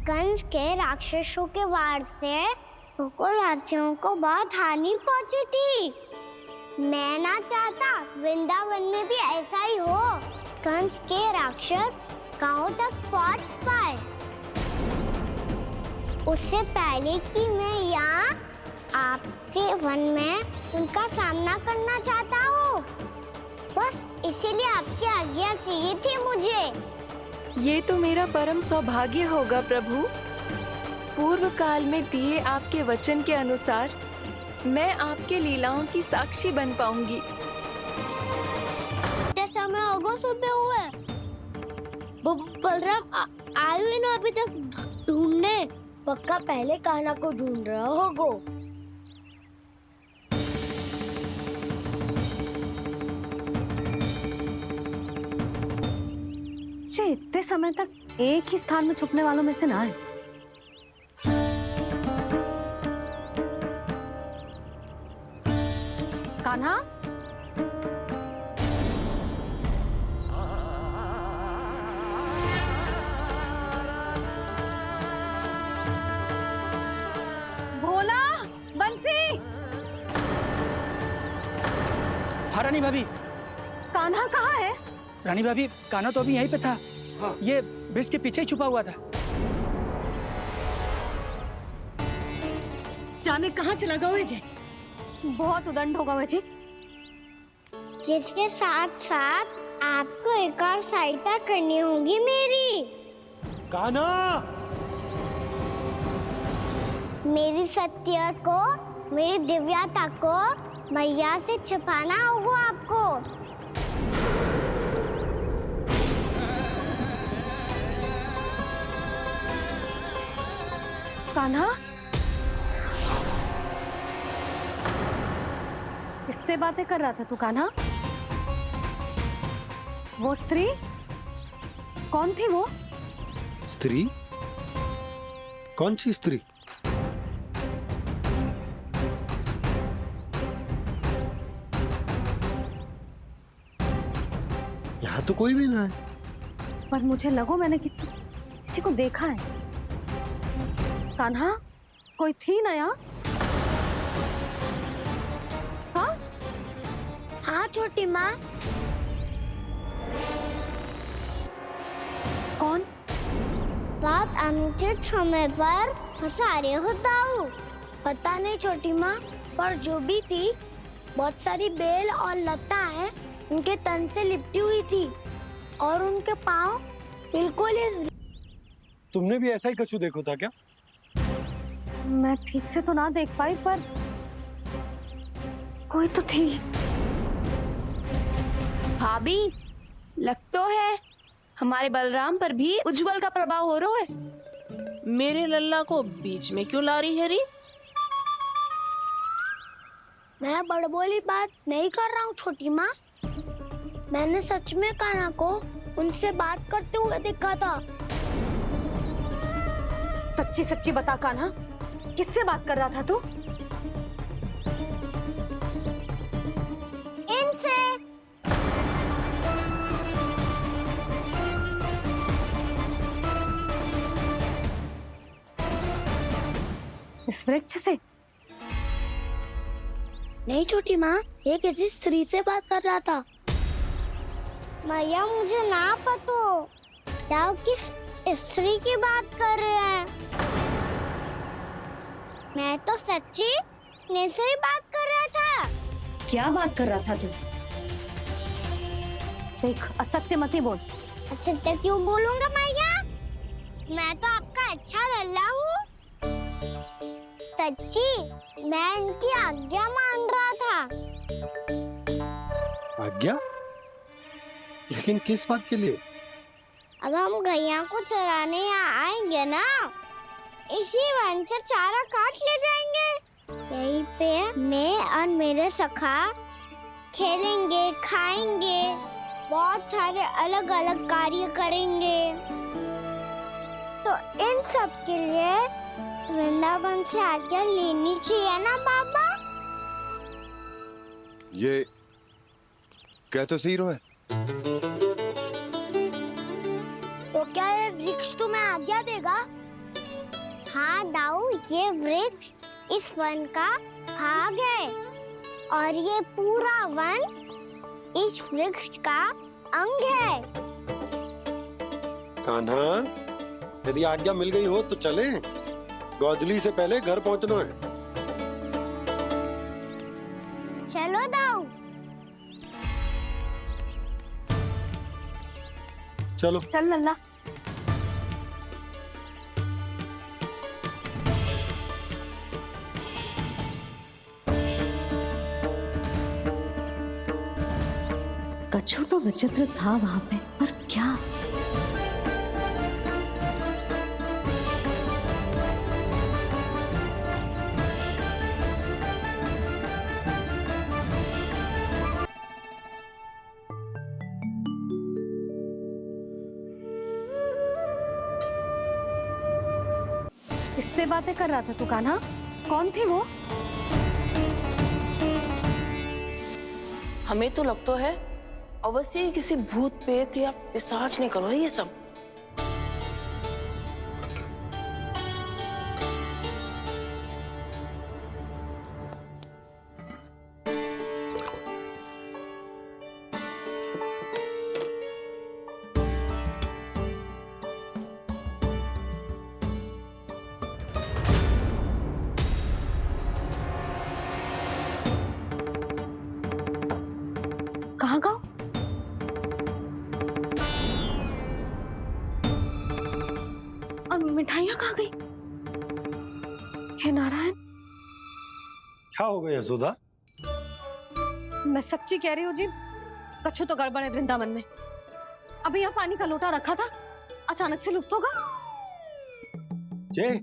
कंस के राक्षसों के वार से गोकुलवासियों को बहुत हानि पहुंची थी। मैं ना चाहता वृंदावन में भी ऐसा ही हो। कंस के राक्षस गांव तक पहुंच पाए उससे पहले कि मैं यहाँ आपके वन में उनका सामना करना चाहता हूँ। बस इसीलिए आपकी आज्ञा चाहिए थी मुझे। ये तो मेरा परम सौभाग्य होगा प्रभु। पूर्व काल में दिए आपके वचन के अनुसार मैं आपके लीलाओं की साक्षी बन पाऊंगी। जैसा मैं होगा सुबह हुए बलराम आयु ही ना अभी तक ढूंढने। पक्का पहले कान्हा को ढूंढ रहा होगो। इतने समय तक एक ही स्थान में छुपने वालों में से ना है। कान्हा, भोला, बंसी। हाँ रानी भाभी। कान्हा कहाँ है? रानी भाभी कान्हा तो अभी यहीं पे था। हाँ। ये ब्रिज के पीछे ही छुपा हुआ था। जाने कहाँ चला गया है? बहुत उदंड होगा वह जी। जिसके साथ साथ आपको एक और सहायता करनी होगी मेरी। कान्हा! मेरी सत्य को, मेरी दिव्यता को मैया से छिपाना होगा आपको। कान्हा, किससे बातें कर रहा था तू कान्हा? वो स्त्री कौन थी? वो स्त्री? कौन सी स्त्री? यहाँ तो कोई भी ना है। पर मुझे लगो मैंने किसी को देखा है। कान्हा, कोई थी ना यहाँ? हाँ? हाँ छोटी माँ। कौन? रात अनुचित समय पर फंसारे होता हूँ। पता नहीं छोटी माँ, पर जो भी थी बहुत सारी बेल और लताएं उनके तन से लिपटी हुई थी और उनके पाँव बिल्कुल इस। तुमने भी ऐसा ही कछु देखा था क्या? मैं ठीक से तो ना देख पाई, पर कोई तो थी। भाभी, लग तो है हमारे बलराम पर भी उज्जवल का प्रभाव हो रहा है। मेरे लल्ला को बीच में क्यों ला रही है री? मैं बड़बोली बात नहीं कर रहा हूँ छोटी माँ। मैंने सच में कान्हा को उनसे बात करते हुए देखा था। सच्ची सच्ची बता कान्हा, किससे बात कर रहा था तू? इनसे। इस वृक्ष से? नहीं छोटी माँ, ये किसी स्त्री से बात कर रहा था। मैया मुझे ना पतो क्या किस स्त्री की बात कर रहे हैं। मैं तो सच्ची ने से ही बात कर रहा था। क्या बात कर रहा था तू? देख, असत्य मत ही बोल। असत्य क्यों बोलूंगा मैया? मैं तो आपका अच्छा लल्ला हूँ। सच्ची मैं इनकी आज्ञा मान रहा था। आज्ञा? लेकिन किस बात के लिए? अब हम गैया को चराने यहाँ आएंगे ना, इसी वन से चारा काट ले जाएंगे। यहीं पे मैं और मेरे सखा खेलेंगे, खाएंगे, बहुत सारे अलग अलग कार्य करेंगे। तो इन सब के लिए वृंदावन से आज्ञा लेनी चाहिए ना बाबा? ये कह तो सही रहा है। तो क्या ये वृक्ष तुम्हें आज्ञा देगा? हाँ दाऊ, ये वृक्ष इस वन का भाग है और ये पूरा वन इस वृक्ष का अंग है। कान्हा, यदि आज्ञा मिल गई हो तो चले। गोधूली से पहले घर पहुंचना है। चलो दाऊ। चलो। चल लल्ला। कछु तो विचित्र था वहां पे, पर क्या? किससे बातें कर रहा था तू कान्हा? कौन थी वो? हमें तो लगता है अवश्य ही किसी भूत प्रेत या पिशाच ने करो है ये सब। कहाँ गाँव? और मिठाइयाँ कहाँ गई? हे नारायण, क्या हो गया यशोदा? मैं सच्ची कह रही हूँ जी, कछु तो गड़बड़ है वृंदावन में। अभी यहाँ पानी का लोटा रखा था, अचानक से लुप्त होगा। जय,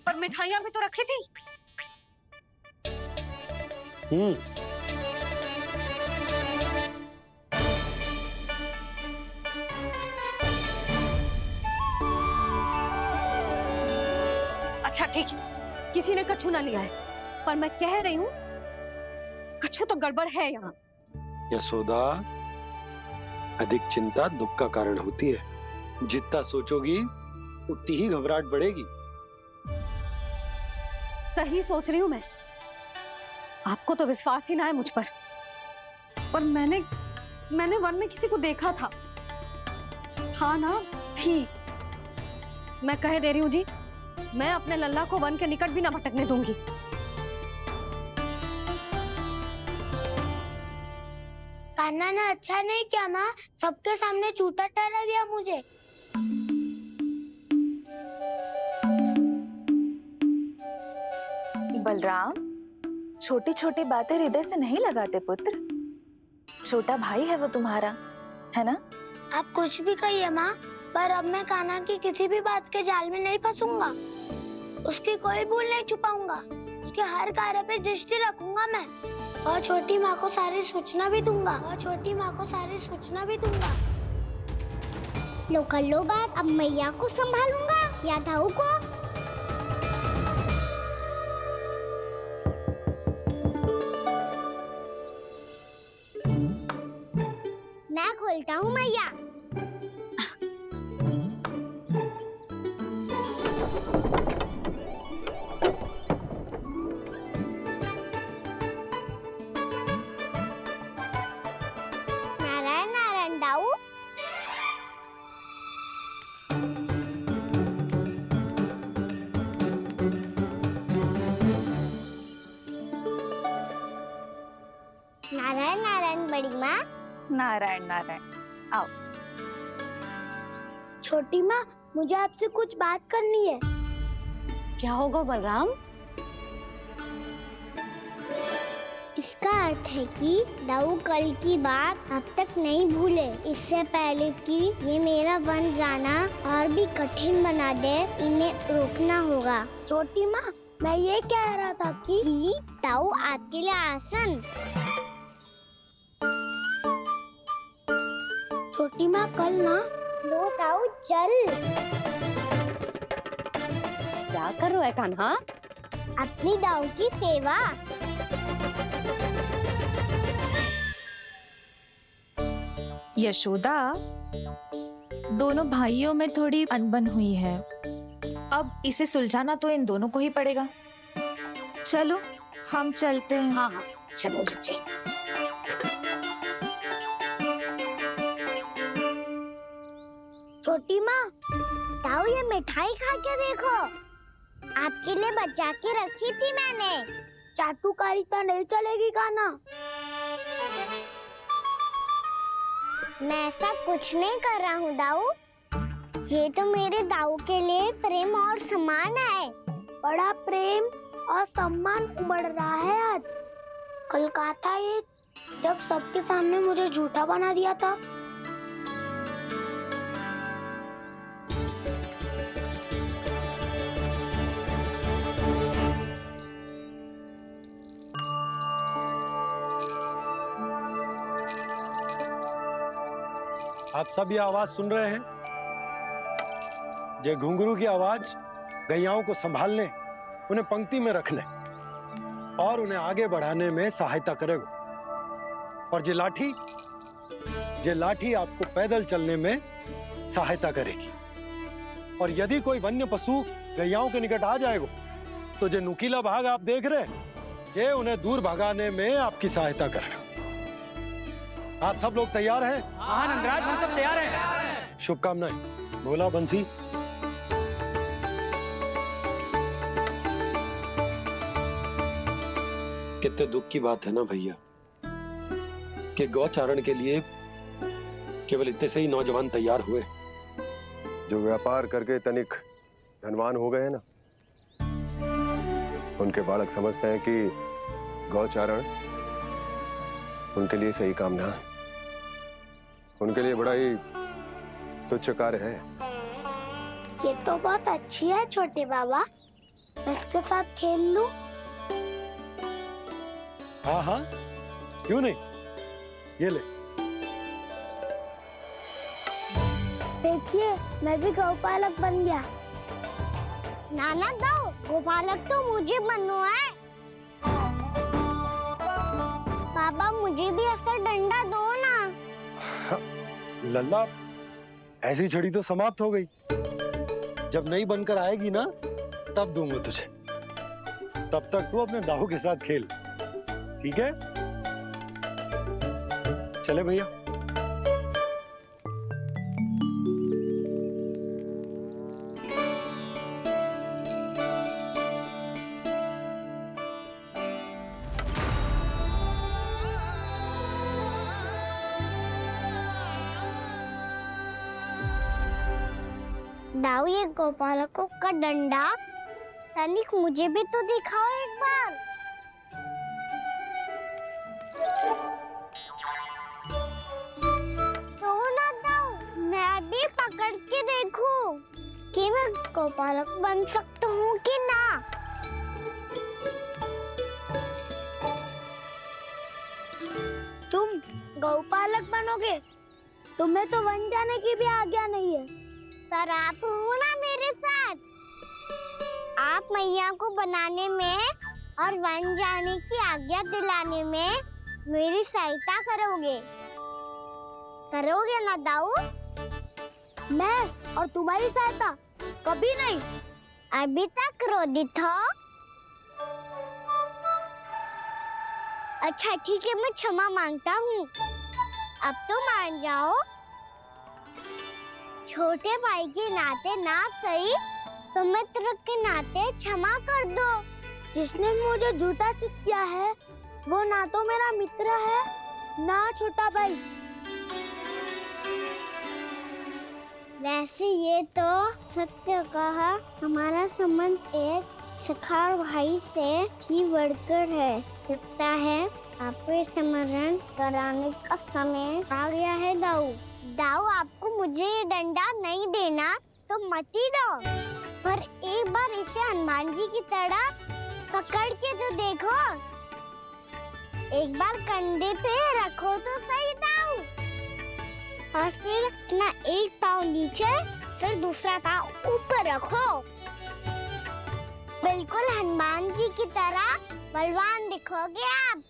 पर मिठाइयाँ भी तो रखी थी। अच्छा ठीक है, किसी ने कछु ना लिया है, पर मैं कह रही हूँ कछु तो गड़बड़ है यहाँ। यशोदा, अधिक चिंता दुख का कारण होती है। जितना सोचोगी उतनी ही घबराहट बढ़ेगी। सही सोच रही हूँ मैं। आपको तो विश्वास ही ना है मुझ पर मैंने वन में किसी को देखा था। हाँ ना, थी। मैं कह दे रही हूँ जी, मैं अपने लल्ला को वन के निकट भी ना भटकने दूंगी। कान्हा ने अच्छा नहीं किया माँ, सबके सामने झूठा ठहरा दिया मुझे। बलराम, छोटी छोटी बातें हृदय से नहीं लगाते पुत्र। छोटा भाई है वो तुम्हारा, है ना? आप कुछ भी कहिए माँ, पर अब मैं कान्हा की किसी भी बात के जाल में नहीं फंसूंगा। उसकी कोई भूल नहीं छुपाऊंगा। उसके हर कार्य पे दृष्टि रखूंगा मैं, और छोटी माँ को सारी सूचना भी दूंगा। लो कर लो बात, अब मैया को संभालूंगा या दाऊ को। मैं खोलता हूँ मैया। नारायण नारायण दाऊ। नारायण नारायण बड़ी माँ। नारायण नारायण, आओ। छोटी माँ, मुझे आपसे कुछ बात करनी है। क्या होगा बलराम? इसका अर्थ है कि दाऊ कल की बात अब तक नहीं भूले। इससे पहले कि ये मेरा वन जाना और भी कठिन बना दे, इन्हें रोकना होगा। छोटी माँ, मैं ये कह रहा था कि दाऊ आपके लिए आसन। छोटी माँ, कल ना लो दाऊ चल। क्या कर रहा है कान्हा? अपनी दाऊ की सेवा। यशोदा, दोनों भाइयों में थोड़ी अनबन हुई है। अब इसे सुलझाना तो इन दोनों को ही पड़ेगा। चलो हम चलते हैं। हाँ हाँ चलो जी। छोटी माँ, ताऊ ये मिठाई खा के देखो, आपके लिए बचा के रखी थी मैंने। चाटुकारी तो नहीं चलेगी काना। मैं ऐसा कुछ नहीं कर रहा हूँ दाऊ, ये तो मेरे दाऊ के लिए प्रेम और सम्मान है। बड़ा प्रेम और सम्मान उमड़ रहा है आज। कल कहा था ये, जब सबके सामने मुझे झूठा बना दिया था। आप सब ये आवाज सुन रहे हैं? ये घुंघरू की आवाज गैयाओं को संभालने, उन्हें पंक्ति में रखने और उन्हें आगे बढ़ाने में सहायता करेगा। और ये लाठी आपको पैदल चलने में सहायता करेगी। और यदि कोई वन्य पशु गैयाओं के निकट आ जाएगा तो ये नुकीला भाग आप देख रहे हैं, ये उन्हें दूर भगाने में आपकी सहायता करेगा। आप सब लोग तैयार हैं? हाँ नंदराज, हम सब तैयार हैं। शुभकामनाएं। बोला बंसी। कितने दुख की बात है ना भैया कि गौचारण के लिए केवल इतने से ही नौजवान तैयार हुए। जो व्यापार करके तनिक धनवान हो गए ना, उनके बालक समझते हैं कि गौचारण उनके लिए सही काम ना है, उनके लिए बड़ा ही तुच्छ कार्य है। ये तो बहुत अच्छी है छोटे बाबा, मैं इसके साथ खेल लूं? हाँ हाँ, क्यों नहीं, ये ले। देखिए मैं भी गौपालक बन गया। नाना दो, गौपालक तो मुझे बनना है। बाबा मुझे भी ऐसा डंडा दो ना। लल्ला, ऐसी छड़ी तो समाप्त हो गई। जब नई बनकर आएगी ना तब दूंगा तुझे। तब तक तू अपने दाऊ के साथ खेल, ठीक है? चले भैया। दाऊ, ये गोपालकों का डंडा तनिक मुझे भी तो दिखाओ एक बार। तो ना दाऊ, मैं भी पकड़ के देखूं कि मैं गोपालक बन सकता हूँ कि ना। तुम गौपालक बनोगे? तुम्हें तो वन जाने की भी आज्ञा नहीं है। पर आप हो ना मेरे साथ, आप मैया को बनाने में और वन जाने की आज्ञा दिलाने में मेरी सहायता करोगे ना दाऊ? मैं और तुम्हारी सहायता कभी नहीं। अभी तक क्रोधित हो? अच्छा ठीक है, मैं क्षमा मांगता हूँ। अब तो मान जाओ। छोटे भाई के नाते ना सही तो मित्र के नाते क्षमा कर दो। जिसने मुझे झूठा सिद्ध किया है वो ना तो मेरा मित्र है ना छोटा भाई। वैसे ये तो सत्य कहा, हमारा संबंध एक सखा भाई से भी बढ़कर है। लगता है आपको स्मरण कराने का समय आ गया है दाऊ। दाऊ, आपको मुझे ये डंडा नहीं देना तो मत ही दो, पर एक बार इसे हनुमान जी की तरह पकड़ के तो देखो। एक बार कंधे पे रखो तो सही दाऊ, और फिर अपना एक पाँव नीचे फिर दूसरा पाँव ऊपर रखो। बिल्कुल हनुमान जी की तरह बलवान दिखोगे आप।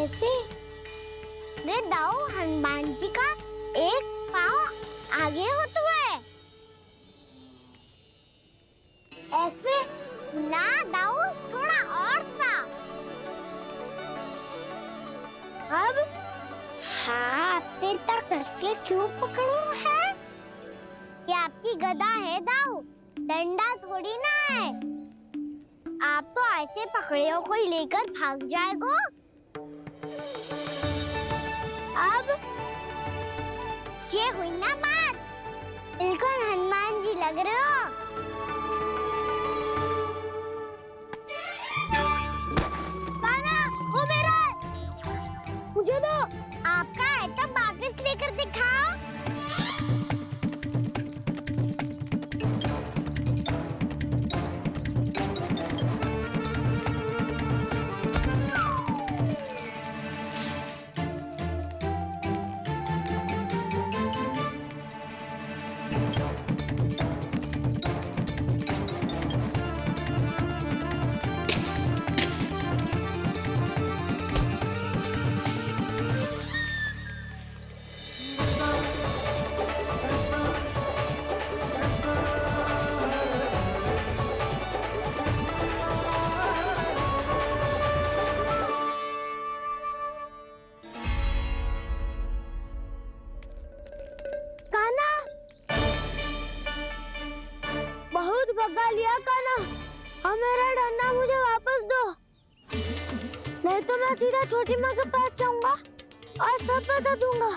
ऐसे? रे दाऊ, हनुमान जी का एक पाँव आगे होता है। ऐसे ना दाऊ, थोड़ा और सा। अब हाथ पे तक कसके क्यों पकड़ू है? ये आपकी गदा है दाऊ, डंडा थोड़ी ना है। आप तो ऐसे पकड़े हो कोई लेकर भाग जाएगा। अब ये हुई ना बात, बिल्कुल हनुमान जी लग रहे हो। कान्हा, वो मेरा है। मुझे दो। आपका है तो वापस लेकर दिखाओ। बहुत भगा लिया कान्हा, अब मेरा डंडा मुझे वापस दो, नहीं तो मैं सीधा छोटी माँ के पास जाऊंगा और सब बता दूंगा।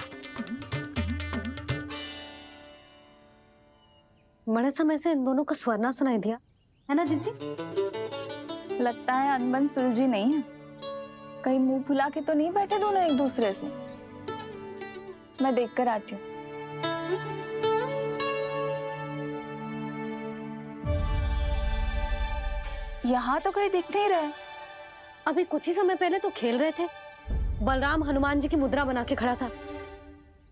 बड़े समय से इन दोनों का स्वरना सुनाई दिया है ना जीजी? लगता है अनबन सुलझी नहीं है। कहीं मुंह फुला के तो नहीं बैठे दोनों एक दूसरे से। मैं देखकर आती हूँ। यहाँ तो कहीं दिख नहीं रहे। अभी कुछ ही समय पहले तो खेल रहे थे। बलराम हनुमान जी की मुद्रा बना के खड़ा था।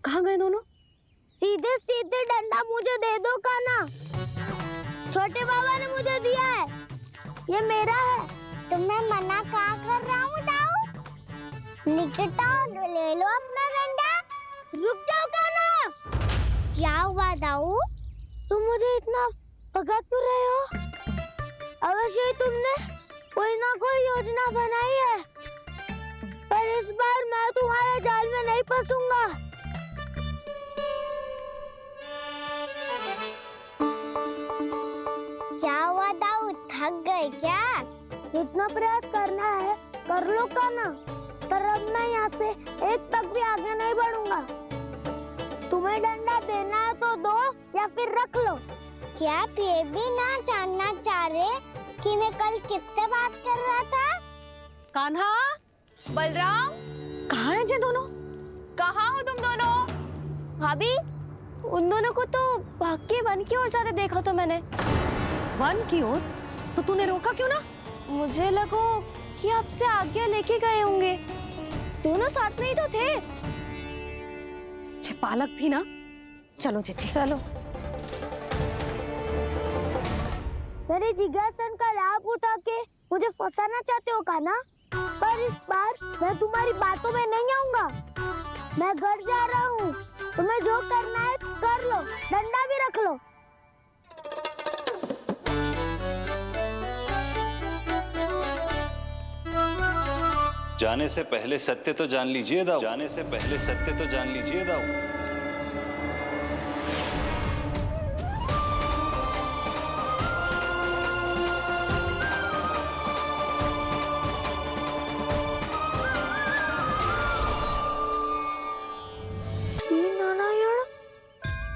कहाँ गए दोनों? सीधे सीधे डंडा मुझे दे दो कान्हा, छोटे बाबा ने मुझे दिया है, ये मेरा है। तुम्हें मना कहाँ कर रहा हूँ दाऊ? निकट आओ, ले लो अपना डंडा। रुक जाओ कान्हा। क्या हुआ दाऊ, तुम मुझे इतना भगा क्यों रहे हो? अवश्य ही तुमने कोई ना कोई योजना बनाई है, पर इस बार मैं तुम्हारे जाल में नहीं फंसूंगा। क्या हुआ दाऊ, थक गए क्या? इतना प्रयास करना है कर लो कान्हा, पर अब मैं यहाँ से एक तक भी आगे नहीं बढ़ूंगा। तुम्हें डंडा देना है तो दो या फिर रख लो। क्या आप ये भी ना जानना चाह रहे कि मैं कल किससे बात कर रहा था? कान्हा, बलराम, कहाँ हैं ये दोनों? कहाँ हो तुम दोनों? भाभी, उन दोनों को तो भाग के वन की ओर जाते देखा तो मैंने। वन की ओर? तो तूने रोका क्यों ना? मुझे लगा कि आपसे आज्ञा लेके गए होंगे, दोनों साथ में ही तो थे। पालक भी ना। चलो जीजी चलो। मेरे जिज्ञासन का लाभ उठा के मुझे फंसाना चाहते हो कान्हा, पर इस बार मैं तुम्हारी बातों में नहीं आऊंगा। मैं घर जा रहा हूँ, तुम्हें जो करना है कर लो, डंडा भी रख लो। जाने से पहले सत्य तो जान लीजिए दाऊ, जाने से पहले सत्य तो जान लीजिए दाऊ।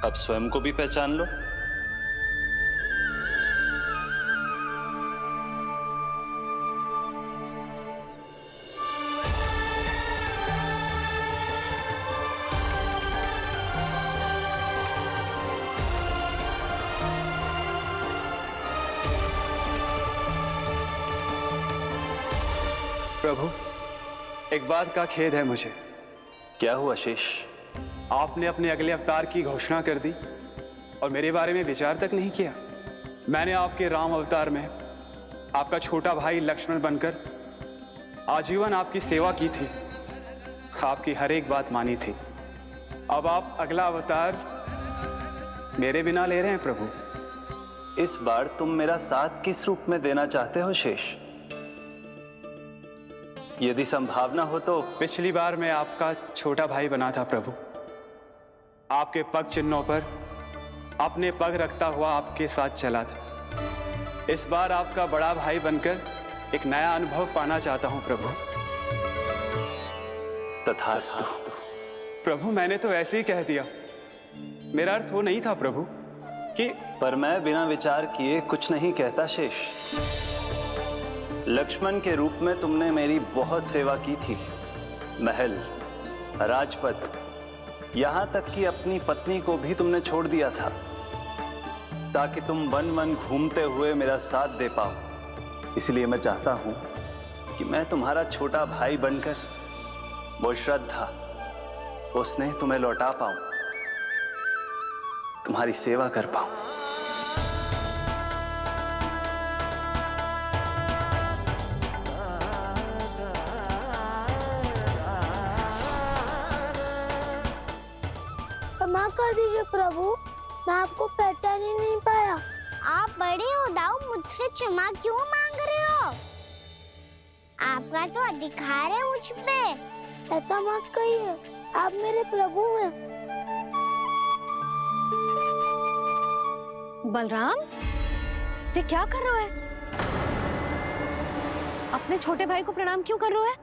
अब स्वयं को भी पहचान लो। प्रभु, एक बात का खेद है मुझे। क्या हुआ शेष? आपने अपने अगले अवतार की घोषणा कर दी और मेरे बारे में विचार तक नहीं किया। मैंने आपके राम अवतार में आपका छोटा भाई लक्ष्मण बनकर आजीवन आपकी सेवा की थी, आपकी हर एक बात मानी थी। अब आप अगला अवतार मेरे बिना ले रहे हैं प्रभु। इस बार तुम मेरा साथ किस रूप में देना चाहते हो शेष? यदि संभावना हो तो। पिछली बार मैं आपका छोटा भाई बना था प्रभु, आपके पग चिन्हों पर अपने पग रखता हुआ आपके साथ चला था। इस बार आपका बड़ा भाई बनकर एक नया अनुभव पाना चाहता हूं प्रभु। तथास्तु। प्रभु मैंने तो ऐसे ही कह दिया, मेरा अर्थ वो नहीं था प्रभु कि। पर मैं बिना विचार किए कुछ नहीं कहता शेष। लक्ष्मण के रूप में तुमने मेरी बहुत सेवा की थी। महल, राजपथ, यहां तक कि अपनी पत्नी को भी तुमने छोड़ दिया था ताकि तुम वन वन घूमते हुए मेरा साथ दे पाओ। इसलिए मैं चाहता हूं कि मैं तुम्हारा छोटा भाई बनकर वो श्रद्धा, वो स्नेह तुम्हें लौटा पाऊं, तुम्हारी सेवा कर पाऊं। क्षमा कर दीजिए प्रभु, मैं आपको पहचान ही नहीं पाया। आप बड़े हो दाऊ, मुझसे क्षमा क्यों मांग रहे हो? आपका तो अधिकार है मुझ पे। ऐसा मत कहिए, आप मेरे प्रभु हैं। बलराम, ये क्या कर रहे हो है? अपने छोटे भाई को प्रणाम क्यों कर रहे हो है?